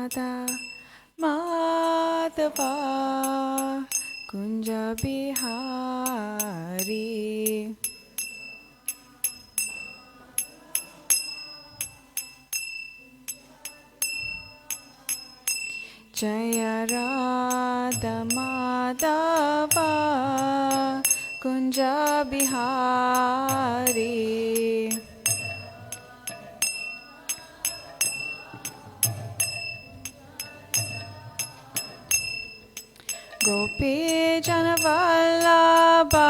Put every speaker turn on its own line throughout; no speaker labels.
Radha Madhava Kunja Bihari. Jaya Radha Madhava Kunja Bihari. Gopi Janavallabha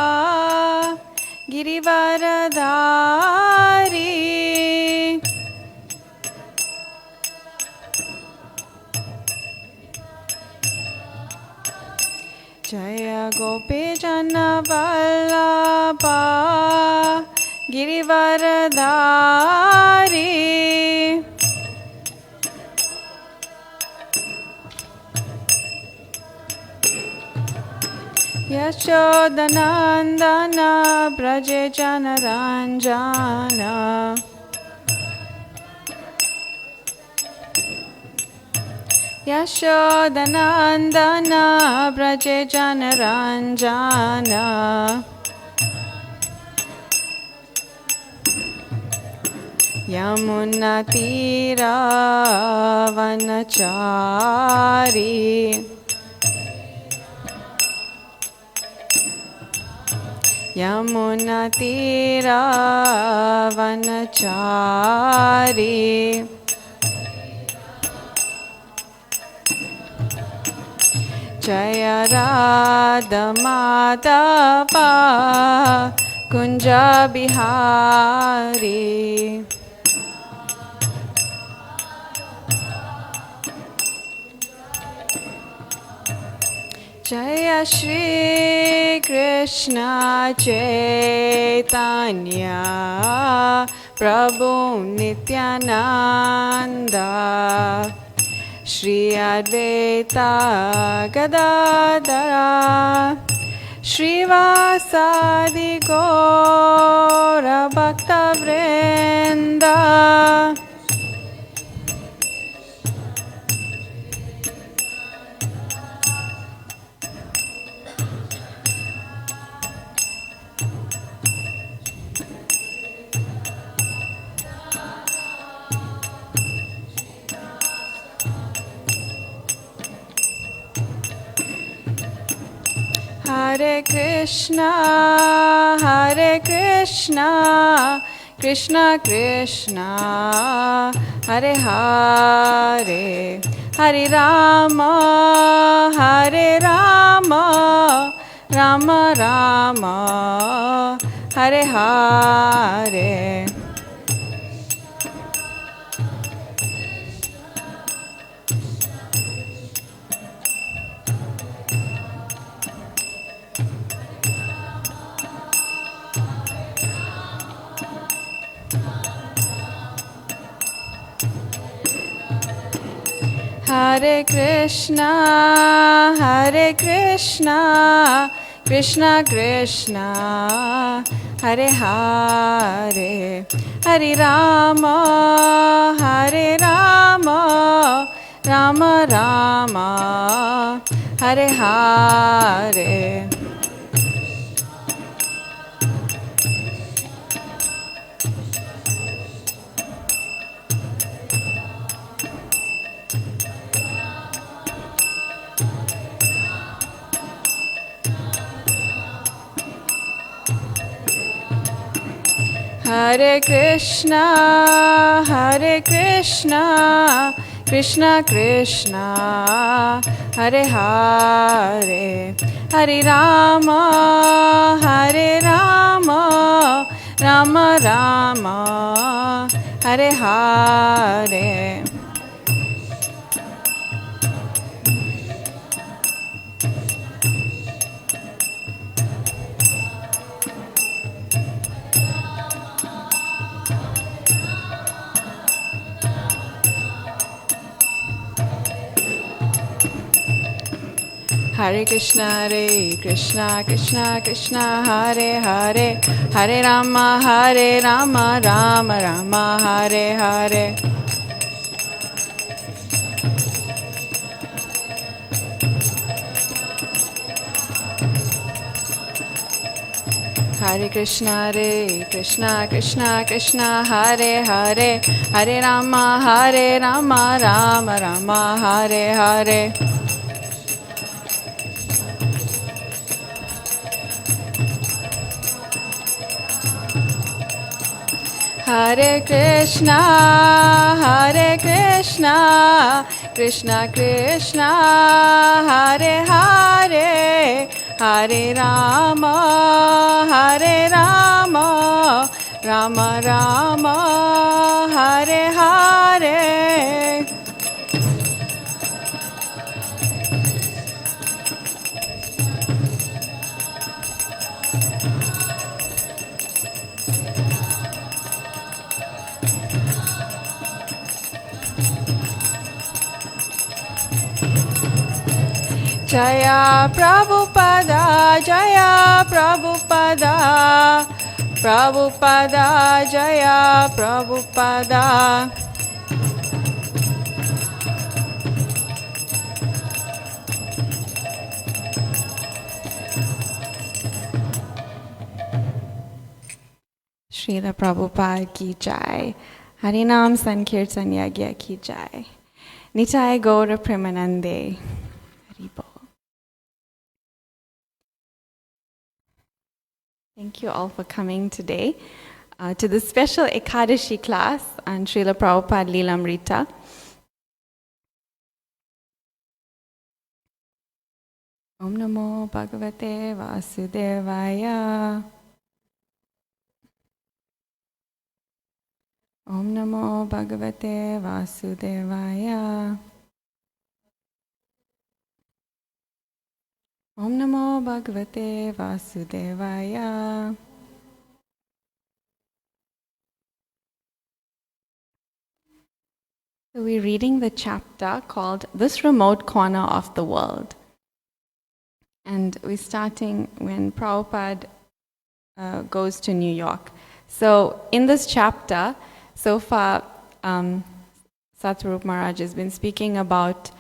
Girivaradhari. Jaya Gopi Janavallabha Girivaradhari. Yashodanandana Braje Janaranjana. Yashodanandana Braje Janaranjana. Yamuna Tira Vanachari. Yamuna Tira Vanachari. Jaya Radha Madhava Kunja Bihari. Jaya Shri Krishna Chaitanya Prabhu Nityananda Shri Advaita Gadadara Shri Vasadi Gaura Bhakta Vrinda. Hare Krishna, Krishna Krishna, Hare Hare, Hare Rama, Rama Rama, Hare Hare. Hare Krishna, Krishna Krishna, Hare Hare, Hare Rama, Rama Rama, Hare Hare. Hare Krishna, Krishna Krishna, Hare Hare, Hare Rama, Rama Rama, Hare Hare. Hare Krishna, Krishna Krishna, Hare Hare, Hare Rama, Rama Rama, Hare Hare. Hare Krishna Krishna Krishna Hare Hare Hare Rama Rama Rama Hare Hare Hare Krishna Krishna Krishna Hare Hare Hare Rama Rama Rama Hare Hare Jaya Prabhupada Prabhupada Jaya Prabhupada Srila Prabhupada ki jai Harinam Sankirtan Yagya ki jai Nitai Gaura Premanande Haribo. Thank you all for coming today to this special Ekadashi class on Srila Prabhupada Lilamrta. Om Namo Bhagavate Vasudevaya. Om Namo Bhagavate Vasudevaya. Om Namo Bhagavate Vasudevaya. So we're reading the chapter called This Remote Corner of the World. And we're starting when Prabhupada goes to New York. So in this chapter, so far, Satyarup Maharaj has been speaking about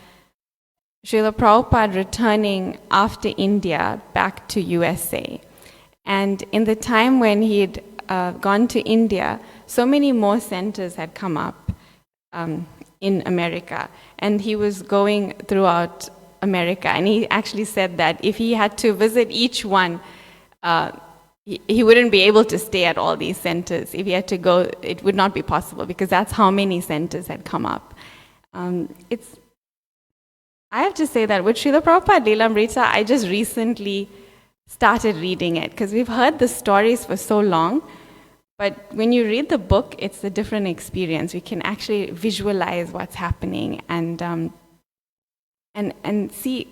Srila Prabhupada returning after India back to USA. And in the time when he'd gone to India, so many more centers had come up in America. And he was going throughout America. And he actually said that if he had to visit each one, he wouldn't be able to stay at all these centers. If he had to go, it would not be possible because that's how many centers had come up. I have to say that with Srila Prabhupada Lilamrta, I just recently started reading it because we've heard the stories for so long, but when you read the book, it's a different experience. We can actually visualize what's happening and see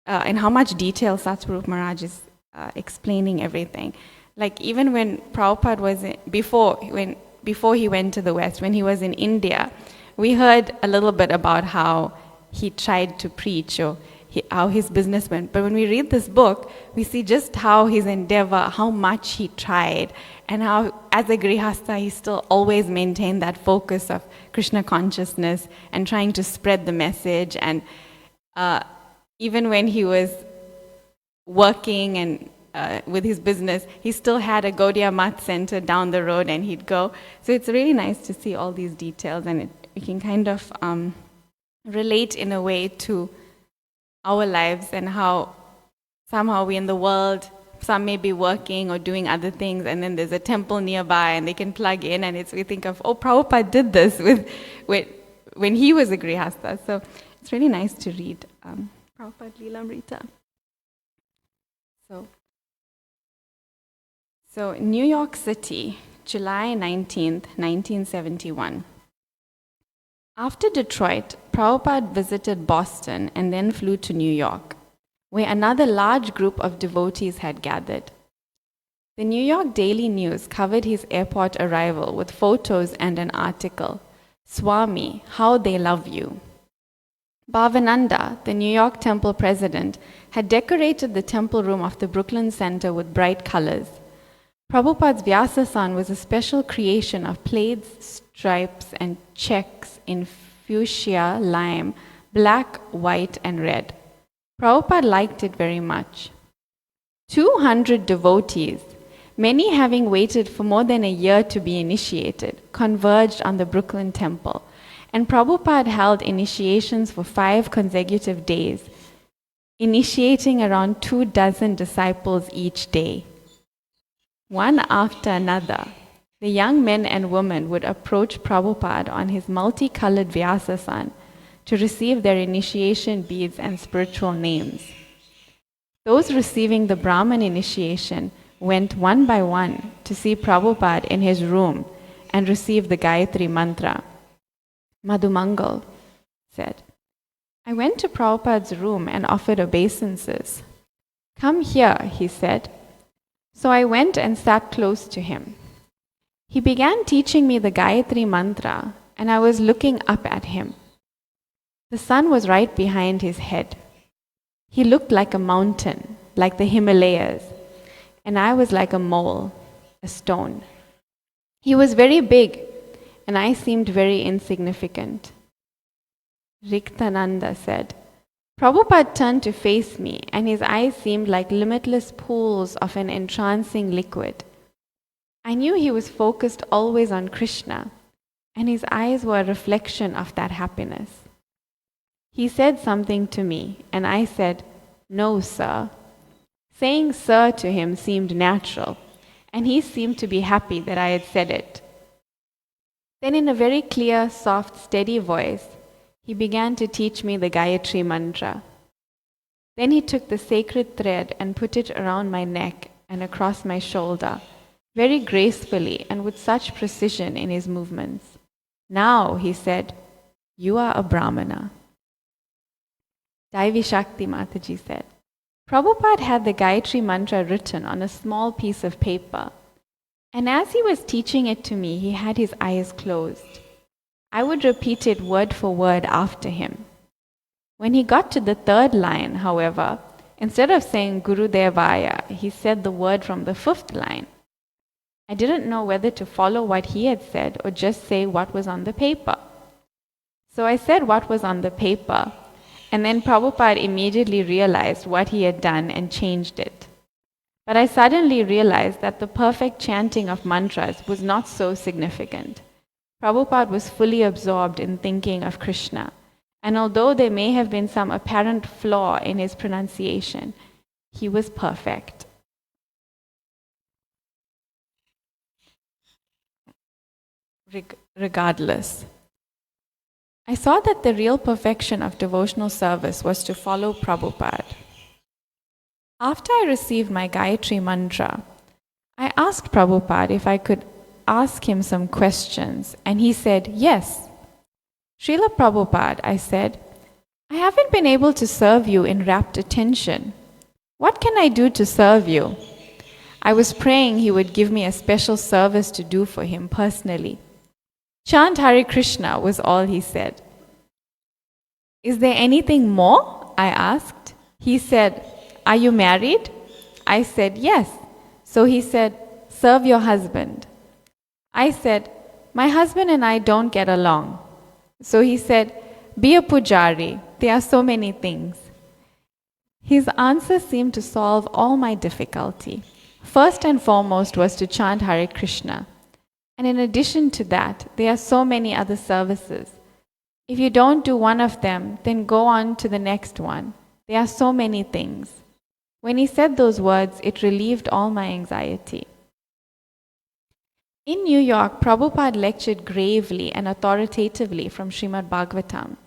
in how much detail Satyarup Maharaj is explaining everything. Like even when Prabhupada was before he went to the West, when he was in India, we heard a little bit about how he tried to preach or how his business went. But when we read this book, we see just how his endeavor, how much he tried, and how as a Grihastha, he still always maintained that focus of Krishna consciousness and trying to spread the message. And even when he was working and with his business, he still had a Gaudiya Math center down the road and he'd go. So it's really nice to see all these details and we can kind of relate in a way to our lives and how somehow we in the world, some may be working or doing other things and then there's a temple nearby and they can plug in and we think of, oh, Prabhupada did this when he was a Grihastha. So it's really nice to read Prabhupada Lilamrta. So New York City, July 19th, 1971. After Detroit, Prabhupada visited Boston and then flew to New York, where another large group of devotees had gathered. The New York Daily News covered his airport arrival with photos and an article, Swami, How They Love You. Bhavananda, the New York temple president, had decorated the temple room of the Brooklyn Center with bright colors. Prabhupada's Vyasasan was a special creation of plaids, stripes, and checks in fuchsia, lime, black, white, and red. Prabhupada liked it very much. 200 devotees, Many, having waited for more than a year to be initiated, converged on the Brooklyn Temple, and Prabhupada held initiations for 5 consecutive days, initiating around 24 disciples each day. One after another, the young men and women would approach Prabhupada on his multicolored Vyasasan to receive their initiation beads and spiritual names. Those receiving the Brahman initiation went one by one to see Prabhupada in his room and receive the Gayatri Mantra. Madhumangal said, I went to Prabhupada's room and offered obeisances. Come here, he said. So I went and sat close to him. He began teaching me the Gayatri Mantra, and I was looking up at him. The sun was right behind his head. He looked like a mountain, like the Himalayas, and I was like a mole, a stone. He was very big, and I seemed very insignificant. Riktananda said, Prabhupada turned to face me, and his eyes seemed like limitless pools of an entrancing liquid. I knew he was focused always on Krishna, and his eyes were a reflection of that happiness. He said something to me, and I said, No, sir. Saying sir to him seemed natural, and he seemed to be happy that I had said it. Then in a very clear, soft, steady voice, he began to teach me the Gayatri Mantra. Then he took the sacred thread and put it around my neck and across my shoulder, very gracefully and with such precision in his movements. Now, he said, you are a Brahmana. Daivi Shakti Mataji said, Prabhupada had the Gayatri Mantra written on a small piece of paper, and as he was teaching it to me, he had his eyes closed. I would repeat it word for word after him. When he got to the 3rd line, however, instead of saying Guru Devaya, he said the word from the 5th line. I didn't know whether to follow what he had said or just say what was on the paper. So I said what was on the paper, and then Prabhupada immediately realized what he had done and changed it. But I suddenly realized that the perfect chanting of mantras was not so significant. Prabhupada was fully absorbed in thinking of Krishna, and although there may have been some apparent flaw in his pronunciation, he was perfect. Regardless, I saw that the real perfection of devotional service was to follow Prabhupada. After I received my Gayatri Mantra, I asked Prabhupada if I could ask him some questions, and he said, yes. Srila Prabhupada, I said, I haven't been able to serve you in rapt attention. What can I do to serve you? I was praying he would give me a special service to do for him personally. Chant Hare Krishna was all he said. Is there anything more? I asked. He said, are you married? I said, yes. So he said, serve your husband. I said, my husband and I don't get along. So he said, be a pujari. There are so many things. His answer seemed to solve all my difficulty. First and foremost was to chant Hare Krishna. And in addition to that, there are so many other services. If you don't do one of them, then go on to the next one. There are so many things. When he said those words, it relieved all my anxiety. In New York, Prabhupada lectured gravely and authoritatively from Srimad Bhagavatam,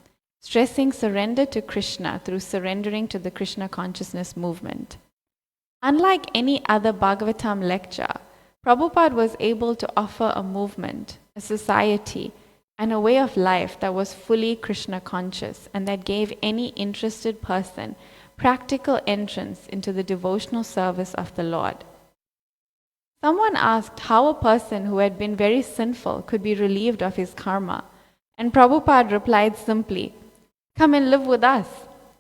stressing surrender to Krishna through surrendering to the Krishna consciousness movement. Unlike any other Bhagavatam lecture, Prabhupada was able to offer a movement, a society, and a way of life that was fully Krishna conscious and that gave any interested person practical entrance into the devotional service of the Lord. Someone asked how a person who had been very sinful could be relieved of his karma, and Prabhupada replied simply, come and live with us.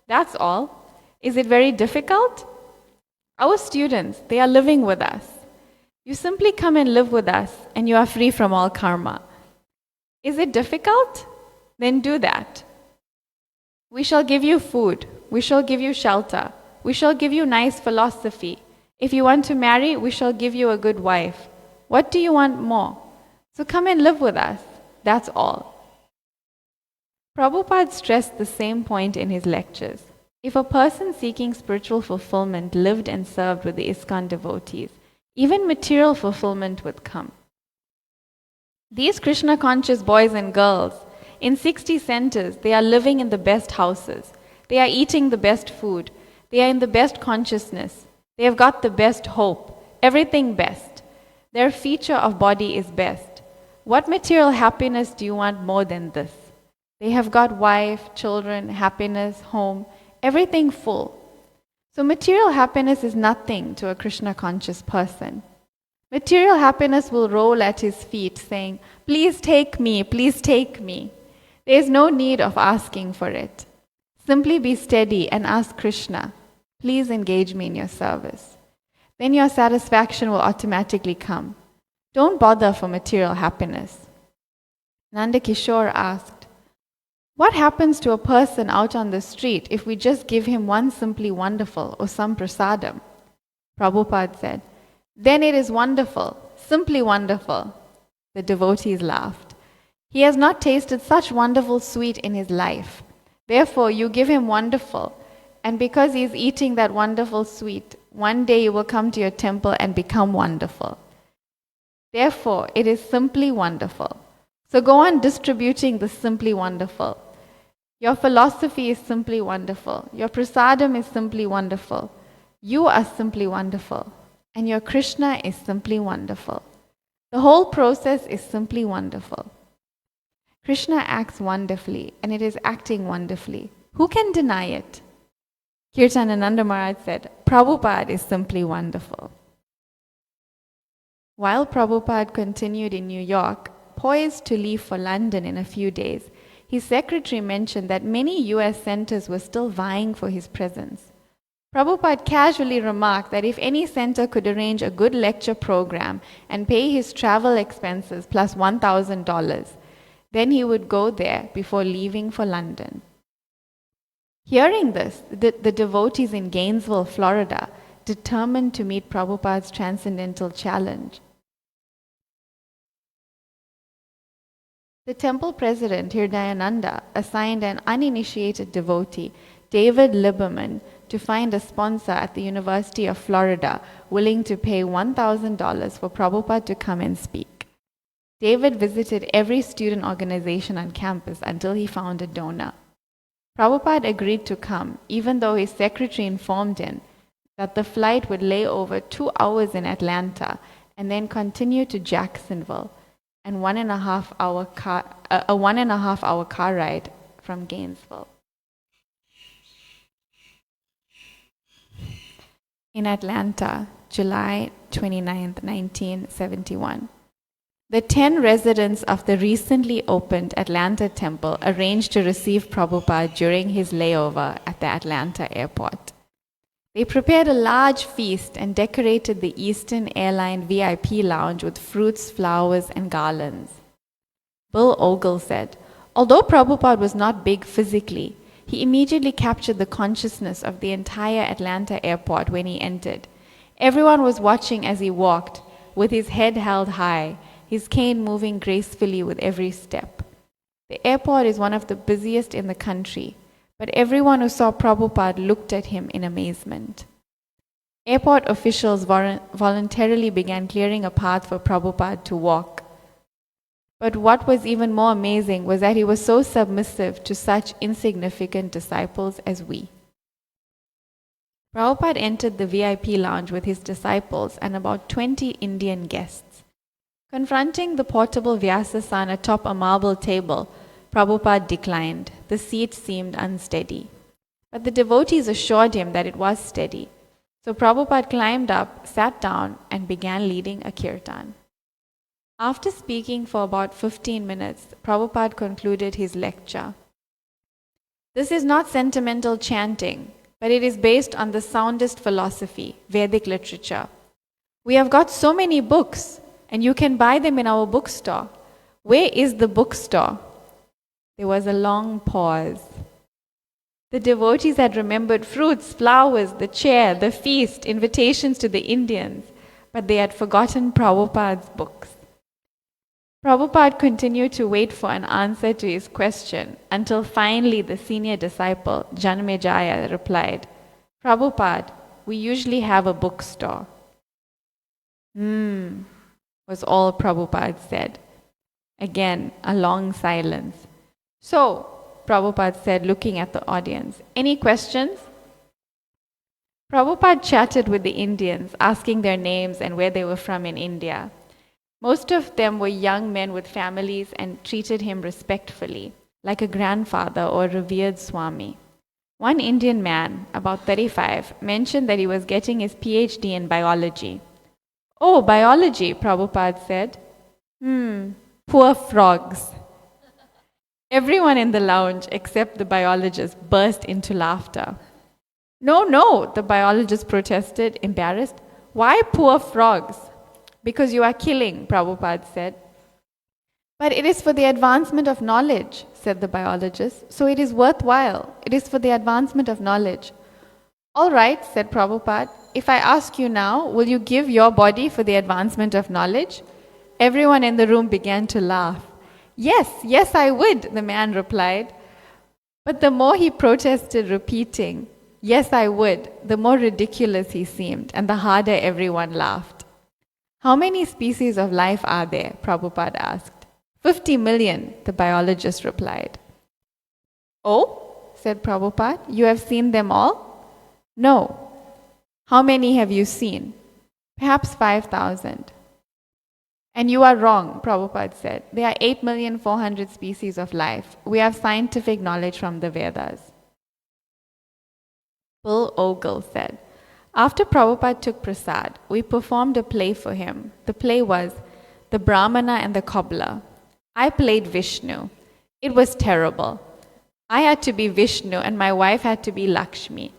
That's all. Is it very difficult? Our students, they are living with us. You simply come and live with us, and you are free from all karma. Is it difficult? Then do that. We shall give you food. We shall give you shelter. We shall give you nice philosophy. If you want to marry, we shall give you a good wife. What do you want more? So come and live with us. That's all. Prabhupada stressed the same point in his lectures. If a person seeking spiritual fulfillment lived and served with the ISKCON devotees, even material fulfillment would come. These Krishna-conscious boys and girls, in 60 centers, they are living in the best houses. They are eating the best food. They are in the best consciousness. They have got the best hope. Everything best. Their feature of body is best. What material happiness do you want more than this? They have got wife, children, happiness, home, everything full. So material happiness is nothing to a Krishna-conscious person. Material happiness will roll at his feet saying, please take me, please take me. There is no need of asking for it. Simply be steady and ask Krishna, please engage me in your service. Then your satisfaction will automatically come. Don't bother for material happiness. Nanda Kishore asked, what happens to a person out on the street if we just give him one simply wonderful or some prasadam? Prabhupada said, then it is wonderful, simply wonderful. The devotees laughed. He has not tasted such wonderful sweet in his life. Therefore, you give him wonderful, and because he is eating that wonderful sweet, one day he will come to your temple and become wonderful. Therefore, it is simply wonderful. So go on distributing the simply wonderful. Your philosophy is simply wonderful. Your prasadam is simply wonderful. You are simply wonderful. And your Krishna is simply wonderful. The whole process is simply wonderful. Krishna acts wonderfully, and it is acting wonderfully. Who can deny it? Kirtanananda Maharaj said, Prabhupada is simply wonderful. While Prabhupada continued in New York, poised to leave for London in a few days, his secretary mentioned that many US centers were still vying for his presence. Prabhupada casually remarked that if any center could arrange a good lecture program and pay his travel expenses plus $1,000, then he would go there before leaving for London. Hearing this, the devotees in Gainesville, Florida, determined to meet Prabhupada's transcendental challenge. The temple president, Hirdayananda, assigned an uninitiated devotee, David Lieberman, to find a sponsor at the University of Florida willing to pay $1,000 for Prabhupada to come and speak. David visited every student organization on campus until he found a donor. Prabhupada agreed to come, even though his secretary informed him that the flight would lay over 2 hours in Atlanta and then continue to Jacksonville, and a 1.5 hour car ride from Gainesville. In Atlanta, July 29, 1971. The 10 residents of the recently opened Atlanta temple arranged to receive Prabhupada during his layover at the Atlanta airport. They prepared a large feast and decorated the Eastern Airline VIP lounge with fruits, flowers, and garlands. Bill Ogle said, although Prabhupada was not big physically, he immediately captured the consciousness of the entire Atlanta airport when he entered. Everyone was watching as he walked, with his head held high, his cane moving gracefully with every step. The airport is one of the busiest in the country, but everyone who saw Prabhupada looked at him in amazement. Airport officials voluntarily began clearing a path for Prabhupada to walk. But what was even more amazing was that he was so submissive to such insignificant disciples as we. Prabhupada entered the VIP lounge with his disciples and about 20 Indian guests. Confronting the portable Vyasasana atop a marble table, Prabhupada declined. The seat seemed unsteady. But the devotees assured him that it was steady. So Prabhupada climbed up, sat down, and began leading a kirtan. After speaking for about 15 minutes, Prabhupada concluded his lecture. This is not sentimental chanting, but it is based on the soundest philosophy, Vedic literature. We have got so many books, and you can buy them in our bookstore. Where is the bookstore? There was a long pause. The devotees had remembered fruits, flowers, the chair, the feast, invitations to the Indians, but they had forgotten Prabhupada's books. Prabhupada continued to wait for an answer to his question until finally the senior disciple, Janmejaya, replied, Prabhupada, we usually have a bookstore. Was all Prabhupada said. Again, a long silence. So, Prabhupada said, looking at the audience, any questions? Prabhupada chatted with the Indians, asking their names and where they were from in India. Most of them were young men with families and treated him respectfully, like a grandfather or a revered Swami. One Indian man, about 35, mentioned that he was getting his PhD in biology. Oh, biology, Prabhupada said. Poor frogs. Everyone in the lounge, except the biologist, burst into laughter. No, the biologist protested, embarrassed. Why poor frogs? Because you are killing, Prabhupada said. But it is for the advancement of knowledge, said the biologist. So it is worthwhile. It is for the advancement of knowledge. All right, said Prabhupada. If I ask you now, will you give your body for the advancement of knowledge? Everyone in the room began to laugh. Yes, I would, the man replied. But the more he protested, repeating, yes, I would, the more ridiculous he seemed, and the harder everyone laughed. How many species of life are there? Prabhupada asked. 50 million, the biologist replied. Oh, said Prabhupada, you have seen them all? No. How many have you seen? Perhaps 5,000. And you are wrong, Prabhupada said. There are 8,400,000 species of life. We have scientific knowledge from the Vedas. Bill Ogle said, after Prabhupada took prasad, we performed a play for him. The play was The Brahmana and the Cobbler. I played Vishnu. It was terrible. I had to be Vishnu and my wife had to be Lakshmi.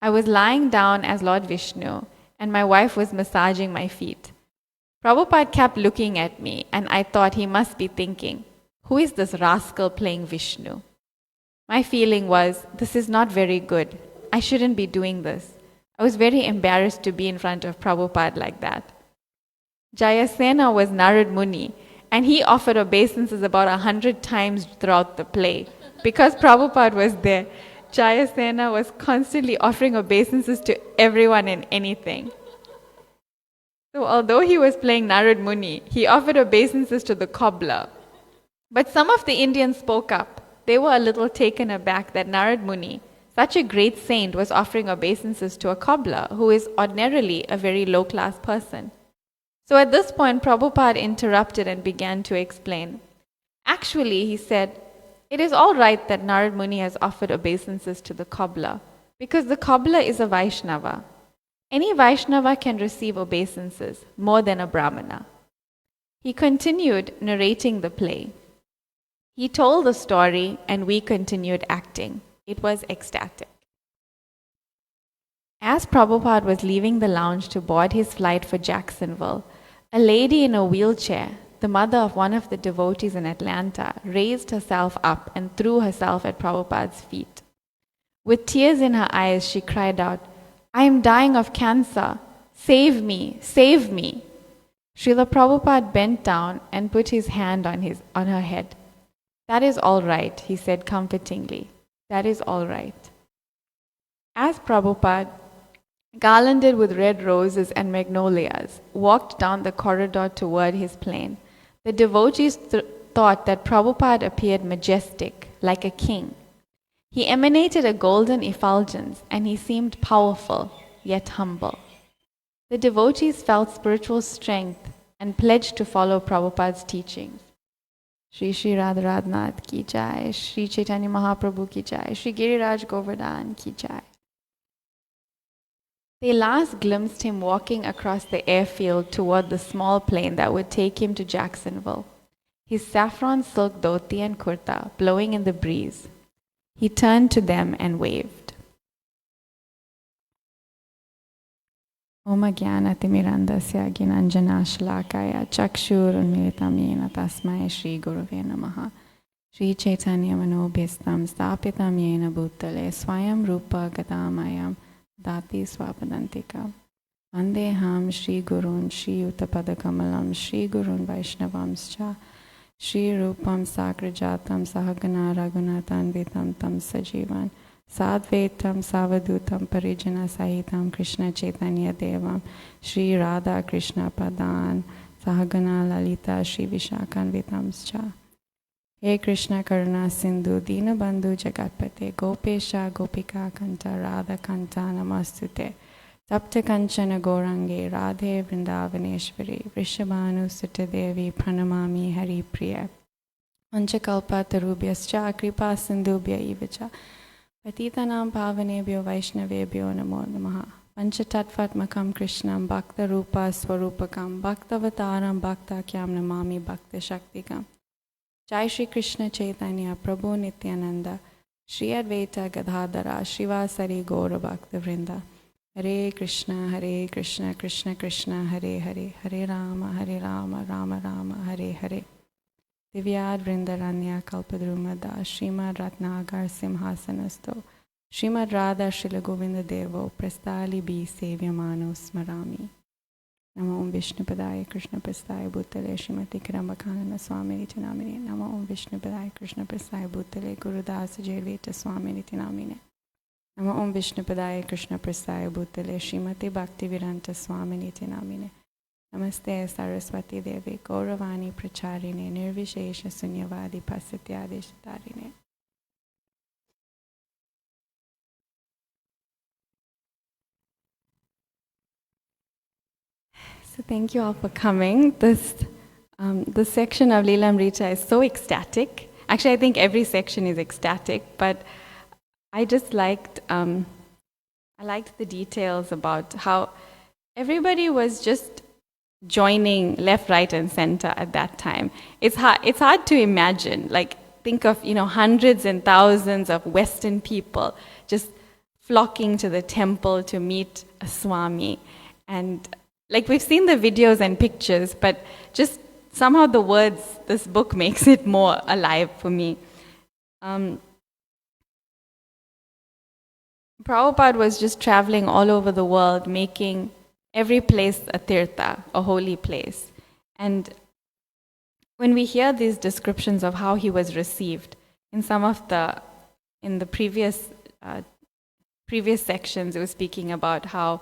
I was lying down as Lord Vishnu and my wife was massaging my feet. Prabhupada kept looking at me and I thought he must be thinking, who is this rascal playing Vishnu? My feeling was, this is not very good. I shouldn't be doing this. I was very embarrassed to be in front of Prabhupada like that. Jayasena was Narad Muni and he offered obeisances about 100 times throughout the play. Because Prabhupada was there, Jayasena was constantly offering obeisances to everyone and anything. So although he was playing Narad Muni, he offered obeisances to the cobbler. But some of the Indians spoke up. They were a little taken aback that Narad Muni, such a great saint, was offering obeisances to a cobbler who is ordinarily a very low-class person. So at this point, Prabhupada interrupted and began to explain. Actually, he said, it is all right that Narad Muni has offered obeisances to the cobbler, because the cobbler is a Vaishnava. Any Vaishnava can receive obeisances, more than a Brahmana. He continued narrating the play. He told the story and we continued acting. It was ecstatic. As Prabhupada was leaving the lounge to board his flight for Jacksonville, a lady in a wheelchair, the mother of one of the devotees in Atlanta, raised herself up and threw herself at Prabhupada's feet. With tears in her eyes, she cried out, I am dying of cancer. Save me, save me. Srila Prabhupada bent down and put his hand on her head. That is all right, he said comfortingly. That is all right. As Prabhupada, garlanded with red roses and magnolias, walked down the corridor toward his plane, the devotees thought that Prabhupada appeared majestic, like a king. He emanated a golden effulgence and he seemed powerful, yet humble. The devotees felt spiritual strength and pledged to follow Prabhupada's teachings. Sri Sri Radha Radhanath ki jai, Sri Chaitanya Mahaprabhu ki jai, Sri Giriraj Govardhan ki jai. They last glimpsed him walking across the airfield toward the small plane that would take him to Jacksonville, his saffron silk dhoti and kurta blowing in the breeze. He turned to them and waved. Om Jnanatimirandasya Gnananjanashlakaya Chakshurunmilitam Yena Tasmai Shri Gurave Namaha. Sri Chaitanya Manobhistam Stapitam Yena Bhutale Swayam Rupa Gadamayam Dati Swapadantika Vandeham Shri Gurun Shri Uttapada Kamalam Shri Gurun Vaishnavamscha Shri Rupam Sakrajatam Sahagana Raghunathan Vitam Tam Sajivan Sadvetam Savadutam Parijana Sahitam Krishna Chaitanya Devam Sri Radha Krishna Padan Sahagana Lalita Shri Vishakan Vitamscha He Krishna Karuna Sindhu Dina Bandhu Jagatpate Gopesha Gopika Kanta Radha Kanta Namastute Sapta Kanchana Gorange Radhe Vrindavaneshwari Vrishabhanu Sutta Devi Pranamami Hari Priya Panchakalpa Tarubhyascha Kripa Sindhubhya Ivacha Patitanam Pavanebhyo Vaishnavebhyo Namo Namaha Panchatattvatmakam Krishnam Bhakta Rupa Swarupakam Bhaktavataram Bhaktakyam Namami Bhakta Shaktikam Jai Shri Krishna Chaitanya Prabhu Nityananda Shri Advaita Gadadhara Shivasari Gaura Bhakta Vrinda Hare Krishna Krishna Krishna Hare Hare Hare Rama Rama Rama Hare Hare Divyad Vrindaranya Kalpadrumada Srimad Ratnagar Simhasanasto Srimad Radha Srila Govinda Devo Prastali Bi Sevyamano Smarami Namo Om Vishnupadaya Krishna Prastaya Bhutale Srimati Kirambakanana Swami Namine Namo Om Vishnupadaya Krishna Prastaya Bhutale Gurudasa Jaiveta Swami Namine Namo Om Vishnupadaya Krishna Prastaya Bhutale Srimati Bhaktivedanta Swami Namine Namaste Saraswati Devi Gauravani Pracharine Nirvishesha Sunyavadi Pasatyadeshatarine. So thank you all for coming. This section of Lilamrta is so ecstatic. Actually, I think every section is ecstatic, but I just liked the details about how everybody was just joining left, right, and center at that time. It's hard to imagine. Like, think of hundreds and thousands of Western people just flocking to the temple to meet a Swami, and like we've seen the videos and pictures, but just somehow the words, this book makes it more alive for me. Prabhupada was just traveling all over the world, making every place a tirtha, a holy place. And when we hear these descriptions of how he was received, in the previous sections, it was speaking about how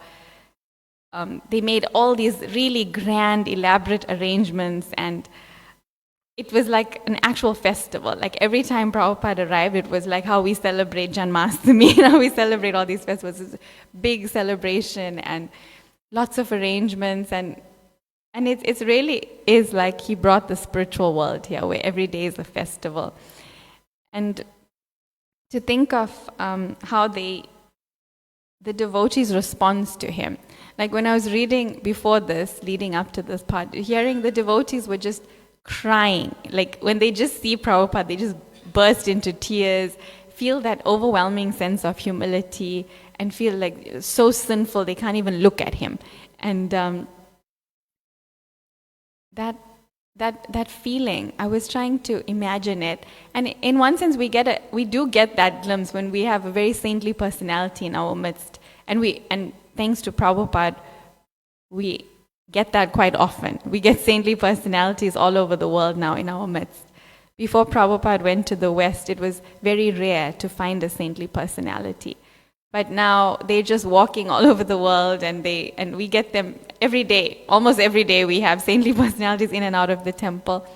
they made all these really grand, elaborate arrangements, and it was like an actual festival. Like every time Prabhupada arrived, it was like how we celebrate Janmashtami, how we celebrate all these festivals. It's a big celebration and lots of arrangements, and it really is like he brought the spiritual world here, where every day is a festival. And to think of how the devotees' response to him. Like when I was reading before this, leading up to this part, hearing the devotees were just crying. Like when they just see Prabhupada, they just burst into tears, feel that overwhelming sense of humility, and feel like so sinful they can't even look at him. And that feeling, I was trying to imagine it. And in one sense, we do get that glimpse when we have a very saintly personality in our midst. And thanks to Prabhupada, we get that quite often. We get saintly personalities all over the world now in our midst. Before Prabhupada went to the West, it was very rare to find a saintly personality. But now they're just walking all over the world, and we get them every day. Almost every day we have saintly personalities in and out of the temple.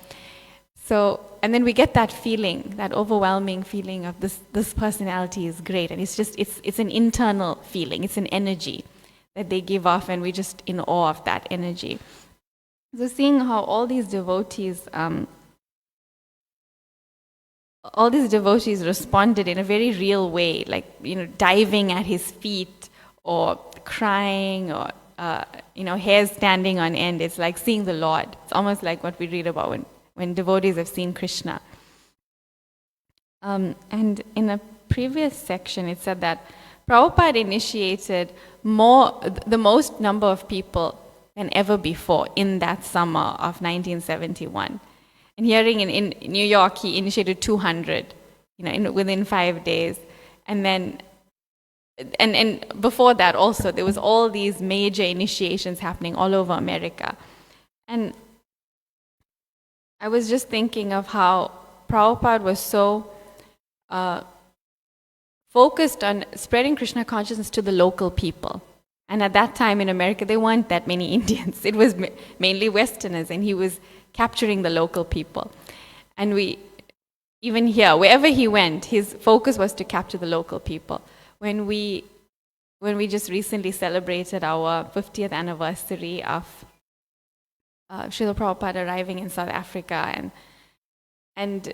So, and then we get that feeling, that overwhelming feeling of this personality is great, and it's an internal feeling, it's an energy that they give off, and we're just in awe of that energy. So seeing how all these devotees responded in a very real way, like diving at his feet or crying or hairs standing on end. It's like seeing the Lord. It's almost like what we read about when devotees have seen Krishna. And in a previous section, it said that Prabhupada initiated the most number of people than ever before in that summer of 1971. And hearing in New York, he initiated 200, within 5 days. And then, and before that also, there was all these major initiations happening all over America. And I was just thinking of how Prabhupada was so focused on spreading Krishna consciousness to the local people. And at that time in America, there weren't that many Indians. It was mainly Westerners, and he was capturing the local people. And even here, wherever he went, his focus was to capture the local people. When we just recently celebrated our 50th anniversary of Srila Prabhupada arriving in South Africa, and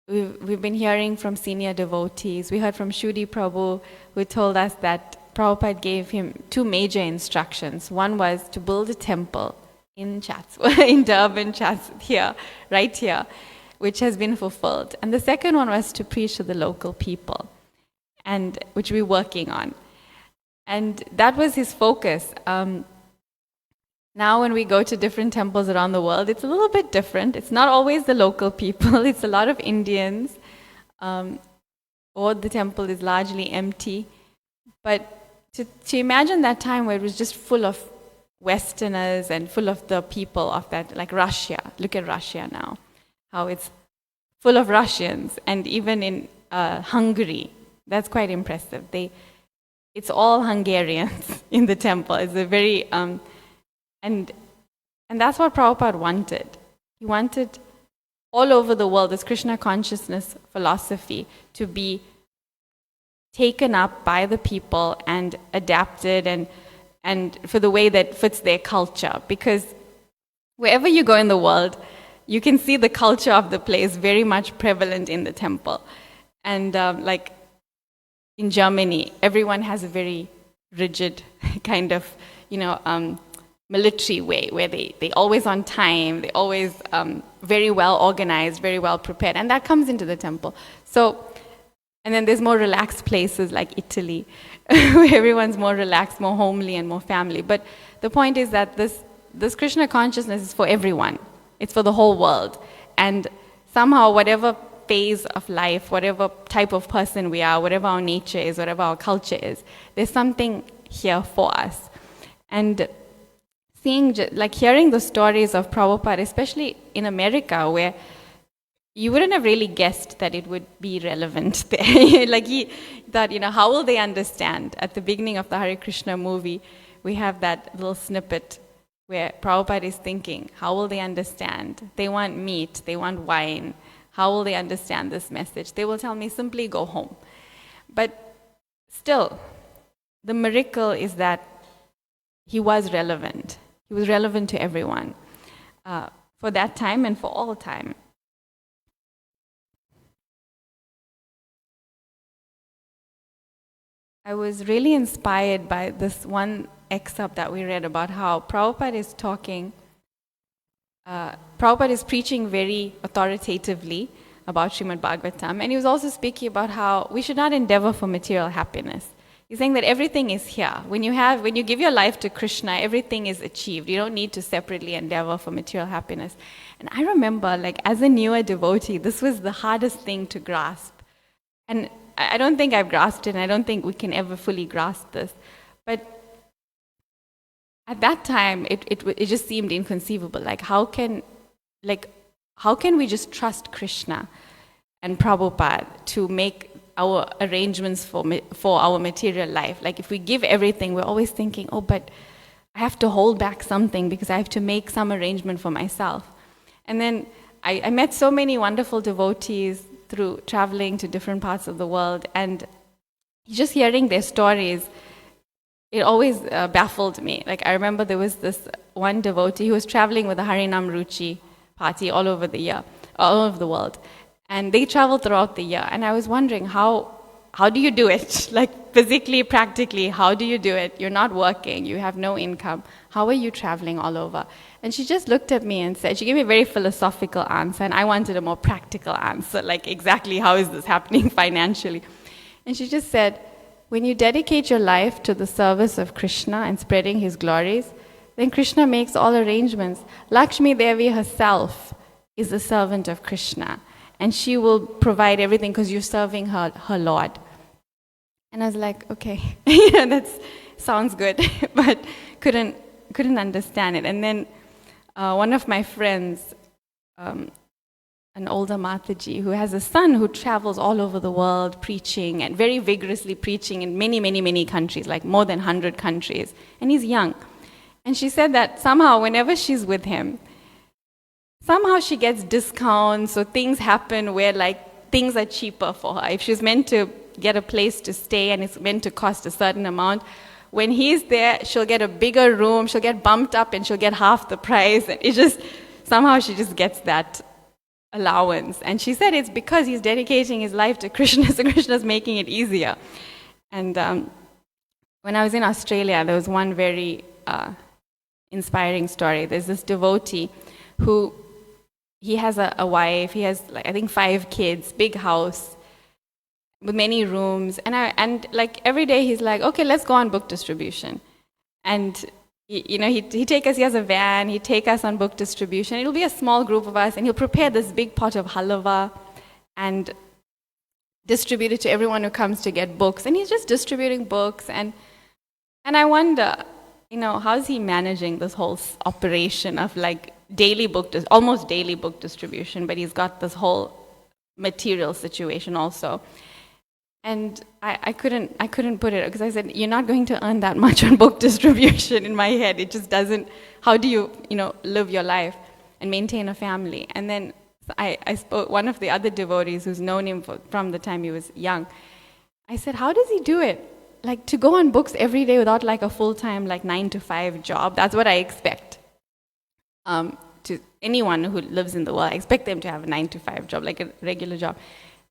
we've been hearing from senior devotees. We heard from Shudi Prabhu, who told us that Prabhupada gave him 2 major instructions. One was to build a temple in in Durban, right here, which has been fulfilled. And the second one was to preach to the local people, and which we're working on. And that was his focus. Now when we go to different temples around the world, it's a little bit different. It's not always the local people. It's a lot of Indians, or the temple is largely empty. But to imagine that time where it was just full of Westerners and full of the people of that, like Russia. Look at Russia now, how it's full of Russians. And even in Hungary, that's quite impressive. It's all Hungarians in the temple. It's a very... And that's what Prabhupada wanted. He wanted all over the world this Krishna consciousness philosophy to be taken up by the people and adapted and for the way that fits their culture. Because wherever you go in the world, you can see the culture of the place very much prevalent in the temple. And like in Germany, everyone has a very rigid kind of, military way, where they always on time, they always very well organized, very well prepared, and that comes into the temple. So, and then there's more relaxed places like Italy, where everyone's more relaxed, more homely, and more family. But the point is that this Krishna consciousness is for everyone. It's for the whole world. And somehow, whatever phase of life, whatever type of person we are, whatever our nature is, whatever our culture is, there's something here for us. And hearing the stories of Prabhupada, especially in America, where you wouldn't have really guessed that it would be relevant there. Like he thought, how will they understand? At the beginning of the Hare Krishna movie, we have that little snippet where Prabhupada is thinking, how will they understand? They want meat, they want wine. How will they understand this message? They will tell me, simply go home. But still, the miracle is that he was relevant. He was relevant to everyone for that time and for all time. I was really inspired by this one excerpt that we read about how Prabhupada is talking. Prabhupada is preaching very authoritatively about Srimad Bhagavatam, and he was also speaking about how we should not endeavor for material happiness. He's saying that everything is here. When you give your life to Krishna, everything is achieved. You don't need to separately endeavor for material happiness. And I remember, as a newer devotee, this was the hardest thing to grasp. And I don't think I've grasped it, and I don't think we can ever fully grasp this. But at that time, it just seemed inconceivable. How can we just trust Krishna and Prabhupada to make our arrangements for our material life? If we give everything, we're always thinking, but I have to hold back something because I have to make some arrangement for myself. And then I met so many wonderful devotees through traveling to different parts of the world, and just hearing their stories, it always baffled me. I remember there was this one devotee who was traveling with a Harinam Ruchi party all over the world. And they travel throughout the year. And I was wondering, how do you do it? Physically, practically, how do you do it? You're not working. You have no income. How are you traveling all over? And she just looked at me and said, she gave me a very philosophical answer. And I wanted a more practical answer, exactly how is this happening financially? And she just said, when you dedicate your life to the service of Krishna and spreading his glories, then Krishna makes all arrangements. Lakshmi Devi herself is a servant of Krishna, and she will provide everything because you're serving her Lord. And I was like, okay, that sounds good, but couldn't understand it. And then one of my friends, an older Mataji, who has a son who travels all over the world preaching, and very vigorously preaching in many, many, many countries, like more than 100 countries, and he's young. And she said that somehow whenever she's with him, somehow she gets discounts, or things happen where like things are cheaper for her. If she's meant to get a place to stay and it's meant to cost a certain amount, when he's there, she'll get a bigger room, she'll get bumped up and she'll get half the price. And it just, somehow she just gets that allowance. And she said it's because he's dedicating his life to Krishna, so Krishna's making it easier. And when I was in Australia, there was one very inspiring story. There's this devotee who, he has a wife, he has like, I think 5 kids, big house with many rooms, and like every day he's like, okay, let's go on book distribution. And he'd take us, he has a van, he'd take us on book distribution. It'll be a small group of us, and he'll prepare this big pot of halava and distribute it to everyone who comes to get books. And he's just distributing books, and I wonder, how's he managing this whole operation of like almost daily book distribution, but he's got this whole material situation also. And I couldn't put it, because I said, you're not going to earn that much on book distribution. In my head, it just doesn't. How do you, live your life and maintain a family? And then I spoke, one of the other devotees who's known him from the time he was young, I said, how does he do it? Like, to go on books every day without like a full-time, like 9-to-5 job. That's what I expect. To anyone who lives in the world, I expect them to have a 9-to-5 job, like a regular job.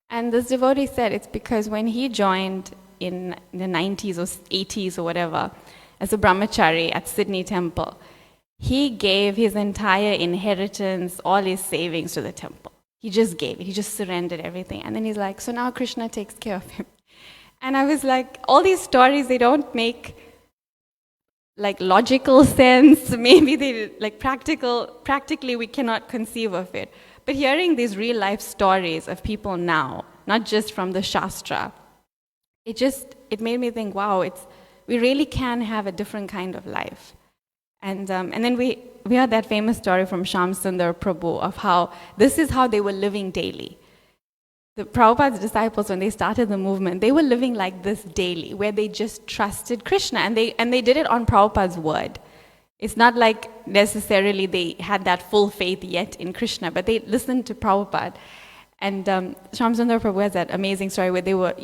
And this devotee said it's because when he joined in the 90s or 80s or whatever, as a brahmachari at Sydney Temple, he gave his entire inheritance, all his savings to the temple. He just gave it. He just surrendered everything. And then he's like, so now Krishna takes care of him. And I was like, all these stories, they don't make like logical sense. Maybe they like practically we cannot conceive of it. But hearing these real life stories of people now, not just from the Shastra, it made me think, wow, we really can have a different kind of life. And then we heard that famous story from Shyam Sundar Prabhu of how this is how they were living daily. The Prabhupada's disciples, when they started the movement, they were living like this daily, where they just trusted Krishna, and they did it on Prabhupada's word. It's not like necessarily they had that full faith yet in Krishna, but they listened to Prabhupada. And Shyam Sundar Prabhu has that amazing story where they were,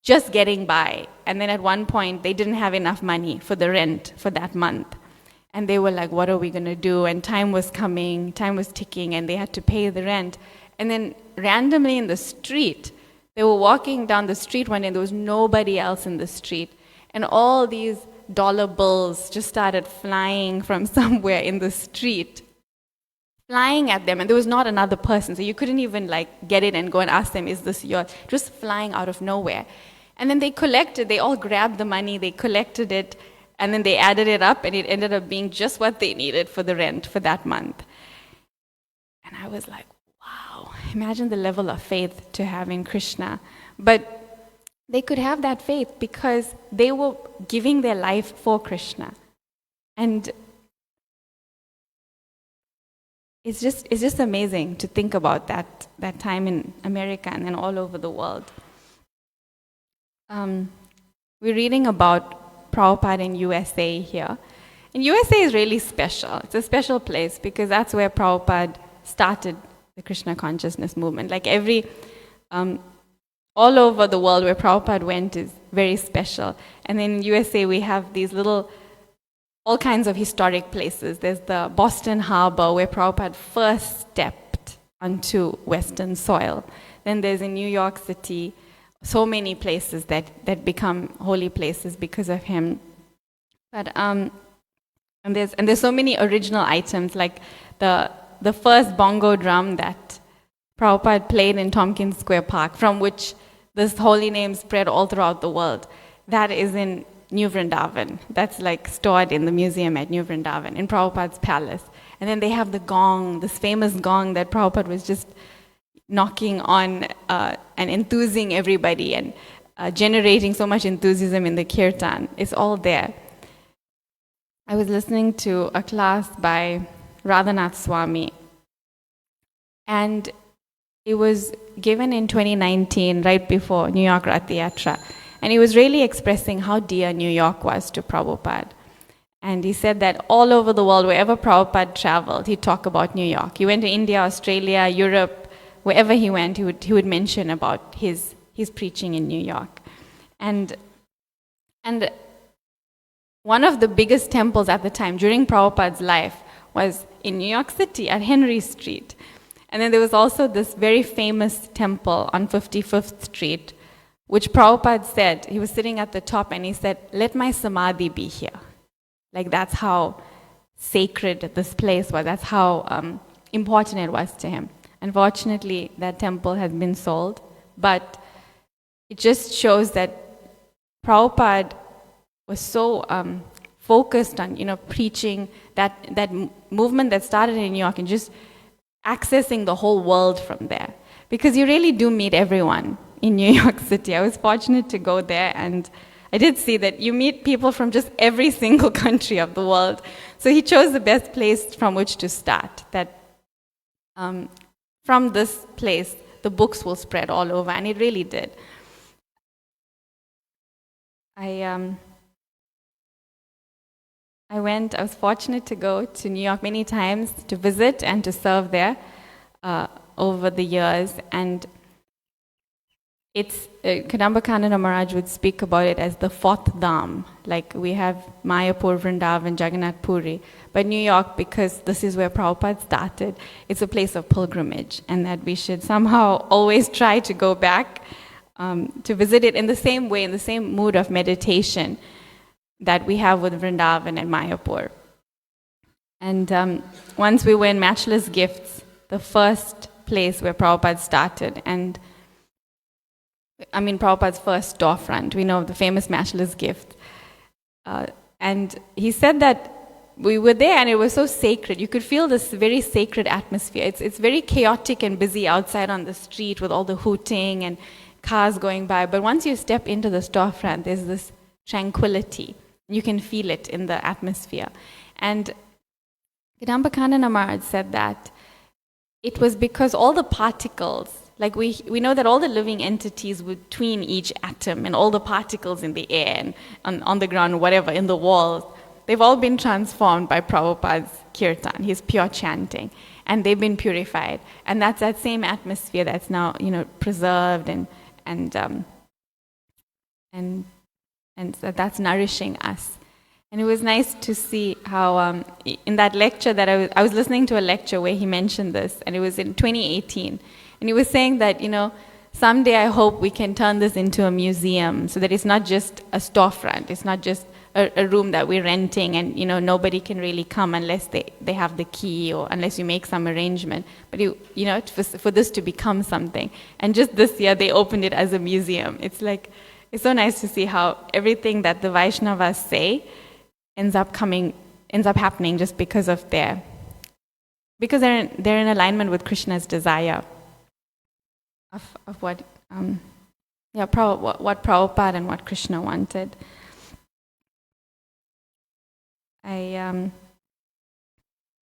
just getting by. And then at one point, they didn't have enough money for the rent for that month. And they were like, what are we going to do? And time was coming, time was ticking, and they had to pay the rent. And then randomly in the street, they were walking down the street one day, and there was nobody else in the street. And all these dollar bills just started flying from somewhere in the street, flying at them, and there was not another person, so you couldn't even like get it and go and ask them, is this yours? Just flying out of nowhere. And then they all grabbed the money, they collected it, and then they added it up, and it ended up being just what they needed for the rent for that month. And I was like, wow, imagine the level of faith to have in Krishna. But they could have that faith because they were giving their life for Krishna. And it's just amazing to think about that time in America and then all over the world. We're reading about Prabhupada in USA here. And USA is really special. It's a special place because that's where Prabhupada started the Krishna consciousness movement. Like all over the world where Prabhupada went is very special. And then in USA we have these all kinds of historic places. There's the Boston Harbor where Prabhupada first stepped onto Western soil. Then there's in New York City, so many places that become holy places because of him. But and there's so many original items, like the first bongo drum that Prabhupada played in Tompkins Square Park, from which this holy name spread all throughout the world. That is in New Vrindavan. That's like stored in the museum at New Vrindavan, in Prabhupada's palace. And then they have the gong, this famous gong that Prabhupada was just knocking on and enthusing everybody and generating so much enthusiasm in the kirtan. It's all there. I was listening to a class by Radhanath Swami, and it was given in 2019, right before New York Rath Yatra. And he was really expressing how dear New York was to Prabhupada. And he said that all over the world, wherever Prabhupada traveled, he'd talk about New York. He went to India, Australia, Europe, wherever he went, he would mention about his preaching in New York. And one of the biggest temples at the time, during Prabhupada's life, was in New York City at Henry Street. And then there was also this very famous temple on 55th Street, which Prabhupada said, he was sitting at the top and he said, "Let my samadhi be here." Like that's how sacred this place was. That's how important it was to him. Unfortunately, that temple has been sold, but it just shows that Prabhupada was so focused on, preaching that movement that started in New York and just accessing the whole world from there. Because you really do meet everyone in New York City. I was fortunate to go there, and I did see that you meet people from just every single country of the world. So he chose the best place from which to start, that from this place, the books will spread all over, and it really did. I was fortunate to go to New York many times to visit and to serve there over the years. And it's, Kadamba Maharaj would speak about it as the fourth dham. Like we have Mayapur, Vrindavan, Jagannath Puri. But New York, because this is where Prabhupada started, it's a place of pilgrimage, and that we should somehow always try to go back to visit it in the same way, in the same mood of meditation that we have with Vrindavan and Mayapur. And once we were in Matchless Gifts, the first place where Prabhupada started, and Prabhupada's first storefront, we know the famous Matchless Gift. And he said that we were there and it was so sacred. You could feel this very sacred atmosphere. It's very chaotic and busy outside on the street with all the hooting and cars going by. But once you step into the storefront, there's this tranquility. You can feel it in the atmosphere. And Kadamba Maharaj said that it was because all the particles, like we know that all the living entities between each atom and all the particles in the air and on the ground, whatever, in the walls, they've all been transformed by Prabhupada's kirtan, his pure chanting, and they've been purified. And that's that same atmosphere that's now, preserved and that's nourishing us. And it was nice to see how in that lecture that I was listening to a lecture where he mentioned this, and it was in 2018. And he was saying that, someday I hope we can turn this into a museum so that it's not just a storefront, it's not just a room that we're renting and, nobody can really come unless they have the key or unless you make some arrangement. But, for this to become something. And just this year they opened it as a museum. It's so nice to see how everything that the Vaishnavas say ends up happening just because they're in alignment with Krishna's desire of what Prabhupada and what Krishna wanted. I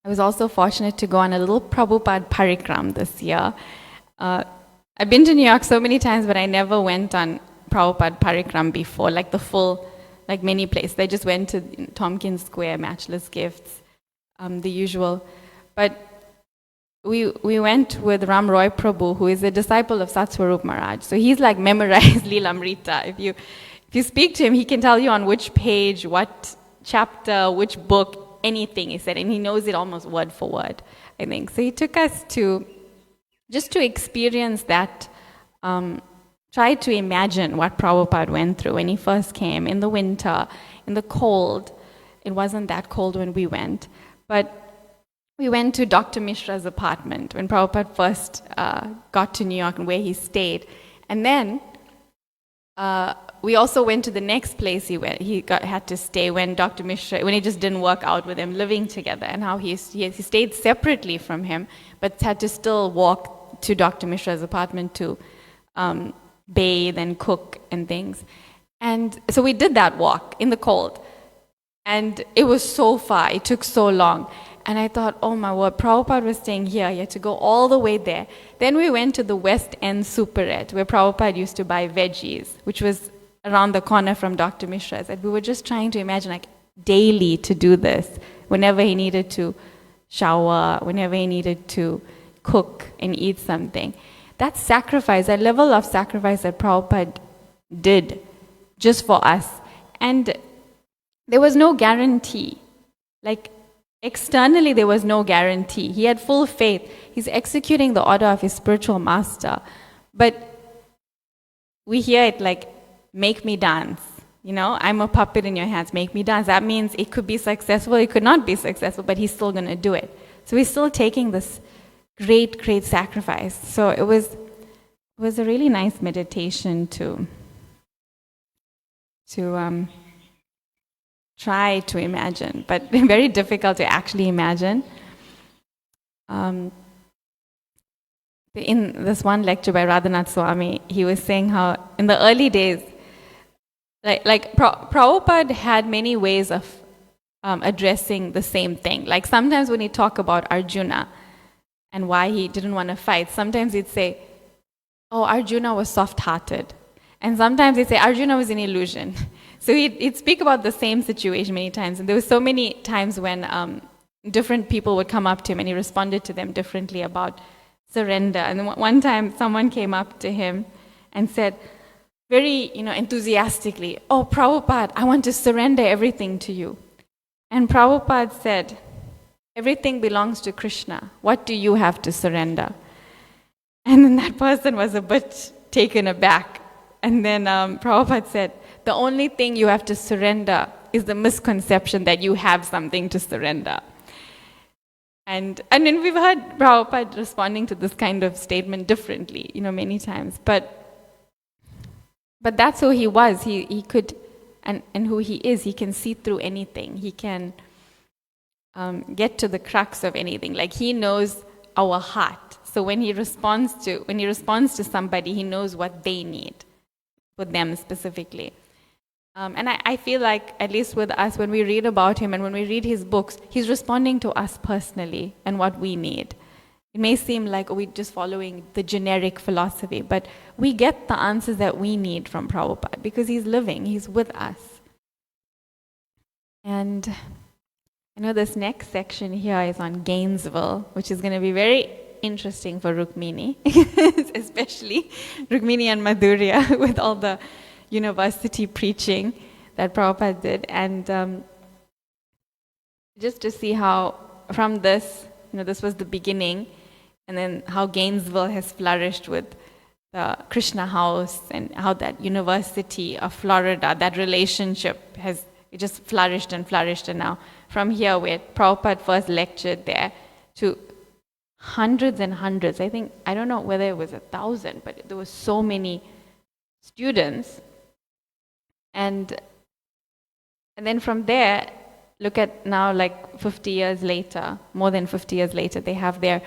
was also fortunate to go on a little Prabhupada parikram this year. I've been to New York so many times, but I never went on Prabhupada parikram before, like the full, like many places. They just went to Tompkins Square, Matchless Gifts, the usual. But we went with Ram Roy Prabhu, who is a disciple of Satswarup Maharaj. So he's like memorized Lilamrta. If you speak to him, he can tell you on which page, what chapter, which book, anything he said, and he knows it almost word for word, I think. So he took us to experience that, try to imagine what Prabhupada went through when he first came, in the winter, in the cold. It wasn't that cold when we went, but we went to Dr. Mishra's apartment when Prabhupada first got to New York and where he stayed. And then we also went to the next place he went. Had to stay when Dr. Mishra, when it just didn't work out with him living together, and how he stayed separately from him, but had to still walk to Dr. Mishra's apartment to bathe and cook and things. And so we did that walk in the cold. And it was so far, it took so long. And I thought, oh my word, Prabhupada was staying here, he had to go all the way there. Then we went to the West End Superette, where Prabhupada used to buy veggies, which was around the corner from Dr. Mishra's. And we were just trying to imagine, like, daily to do this, whenever he needed to shower, whenever he needed to cook and eat something. That sacrifice, that level of sacrifice that Prabhupada did just for us. And there was no guarantee. Like, externally, there was no guarantee. He had full faith. He's executing the order of his spiritual master. But we hear it like, make me dance. You know, I'm a puppet in your hands, make me dance. That means it could be successful, it could not be successful, but he's still going to do it. So he's still taking this great, great sacrifice. So it was a really nice meditation to try to imagine, but very difficult to actually imagine. In this one lecture by Radhanath Swami, he was saying how in the early days, Prabhupada had many ways of addressing the same thing. Like sometimes when he talked about Arjuna and why he didn't want to fight, sometimes he'd say, oh, Arjuna was soft-hearted. And sometimes he'd say, Arjuna was an illusion. So he'd speak about the same situation many times. And there were so many times when different people would come up to him and he responded to them differently about surrender. And one time someone came up to him and said, very enthusiastically, oh, Prabhupada, I want to surrender everything to you. And Prabhupada said, everything belongs to Krishna. What do you have to surrender? And then that person was a bit taken aback. And then Prabhupada said, the only thing you have to surrender is the misconception that you have something to surrender. And then we've heard Prabhupada responding to this kind of statement differently, many times. But that's who he was. He could, and who he is, he can see through anything. He can get to the crux of anything. Like he knows our heart. So when he responds to somebody, he knows what they need for them specifically. And I feel like, at least with us, when we read about him and when we read his books, he's responding to us personally and what we need. It may seem like we're just following the generic philosophy, but we get the answers that we need from Prabhupada because he's living, he's with us. And I know this next section here is on Gainesville, which is going to be very interesting for Rukmini, especially Rukmini and Madhurya with all the university preaching that Prabhupada did. And just to see how from this, this was the beginning, and then how Gainesville has flourished with the Krishna House and how that University of Florida, that relationship it just flourished and flourished. And now from here where Prabhupada first lectured there to hundreds and hundreds, I don't know whether it was 1,000, but there were so many students. And then from there, look at now, like 50 years later, more than 50 years later, they have their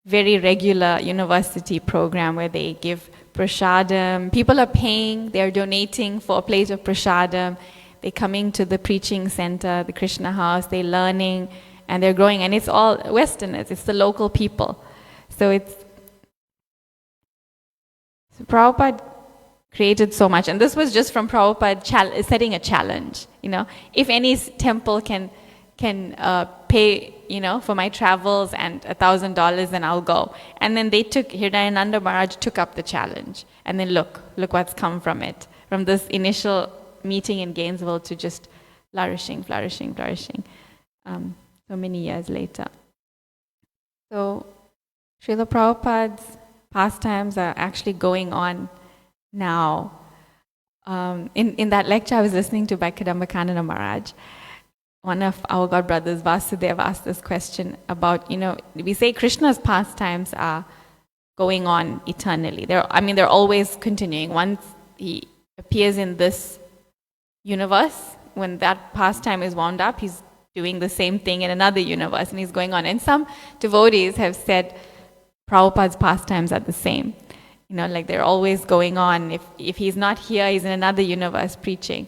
very regular university program where they give prasadam. People are paying, they're donating for a plate of prasadam. They're coming to the preaching center, the Krishna House, they're learning, and they're growing. And it's all Westerners, it's the local people. So Prabhupada created so much. And this was just from Prabhupada setting a challenge. If any temple can pay, for my travels and $1,000, then I'll go. And then Hridayananda Maharaj took up the challenge. And then look what's come from it. From this initial meeting in Gainesville to just flourishing. So many years later. So Srila Prabhupada's pastimes are actually going on now. In that lecture I was listening to by Kadambakananda Maharaj, one of our godbrothers, Vasudev, asked this question about, we say Krishna's pastimes are going on eternally. They're always continuing. Once he appears in this universe. When that pastime is wound up, he's doing the same thing in another universe, and he's going on. And some devotees have said Prabhupada's pastimes are the same. Like they're always going on. If he's not here, he's in another universe preaching.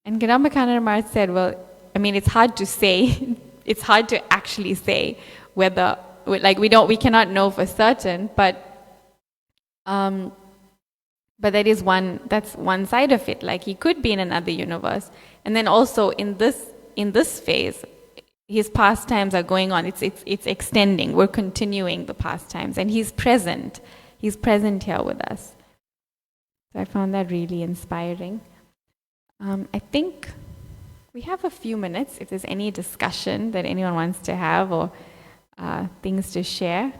And Gadamba Maharaj said, well, it's hard to say. It's hard to actually say whether, we cannot know for certain, but that's one side of it. Like he could be in another universe. And then also in this phase, his pastimes are going on. It's extending. We're continuing the pastimes, and he's present. He's present here with us. So I found that really inspiring. I think we have a few minutes if there's any discussion that anyone wants to have or things to share.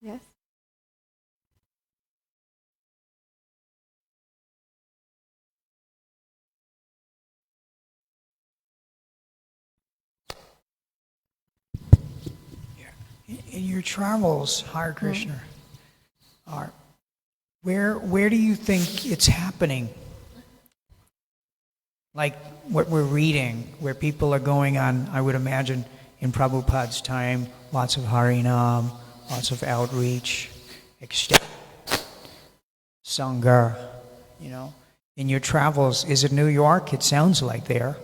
Yes?
In your travels, Hare Krishna, where do you think it's happening? Like what we're reading, where people are going on, I would imagine, in Prabhupada's time, lots of Harinam, lots of outreach, Sangha, In your travels, is it New York? It sounds like there.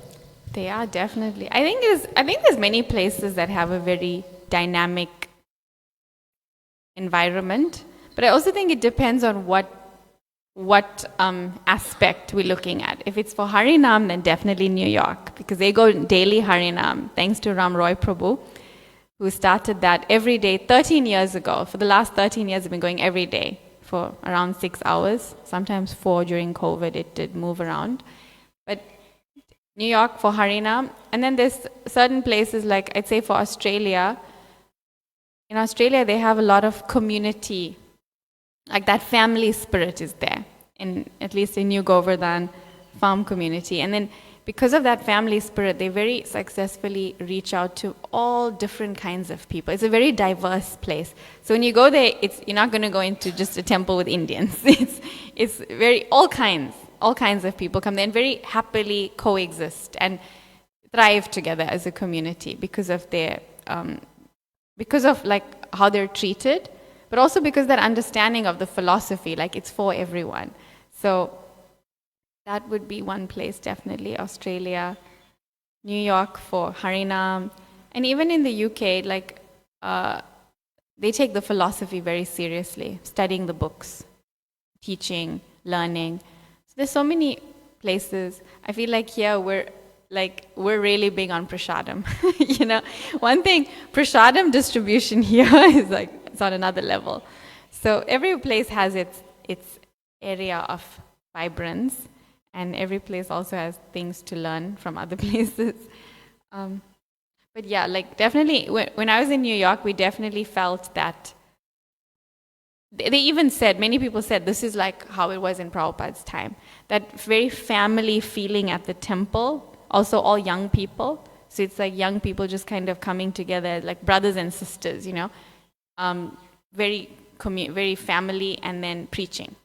They are definitely. I think there's many places that have a very dynamic environment, but I also think it depends on what aspect we're looking at. If it's for Harinam, then definitely New York, because they go daily Harinam, thanks to Ram Roy Prabhu, who started that every day 13 years ago. For the last 13 years, they've been going every day for around 6 hours, sometimes 4 during COVID. It did move around. But New York for Harinam, and then there's certain places like, I'd say for Australia. In Australia, they have a lot of community, like that family spirit is there, at least in New Govardhan farm community. And then because of that family spirit, they very successfully reach out to all different kinds of people. It's a very diverse place. So when you go there, you're not going to go into just a temple with Indians. It's very, all kinds of people come there and very happily coexist and thrive together as a community because of their, because of like how they're treated, but also because that understanding of the philosophy, like it's for everyone. So that would be one place, definitely. Australia, New York for Harinam, and even in the UK, like they take the philosophy very seriously, studying the books, teaching, learning. So there's so many places. I feel like here we're really big on prasadam. One thing, prasadam distribution here is like it's on another level. So every place has its area of vibrance, and every place also has things to learn from other places. But yeah, like definitely, when I was in New York, we definitely felt that. They even said, many people said, this is like how it was in Prabhupada's time. That very family feeling at the temple, also all young people. So it's like young people just kind of coming together, like brothers and sisters, very family, and then preaching.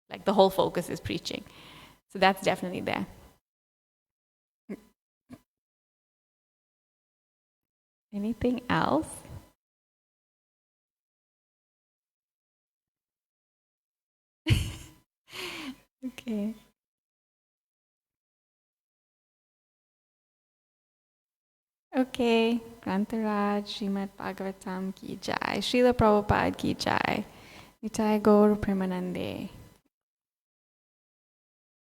Like the whole focus is preaching. So that's definitely there. Anything else? Okay. Okay. Grantaraj, Srimad Bhagavatam ki jai. Srila Prabhupada ki jai. Nitai Gaur Premanande.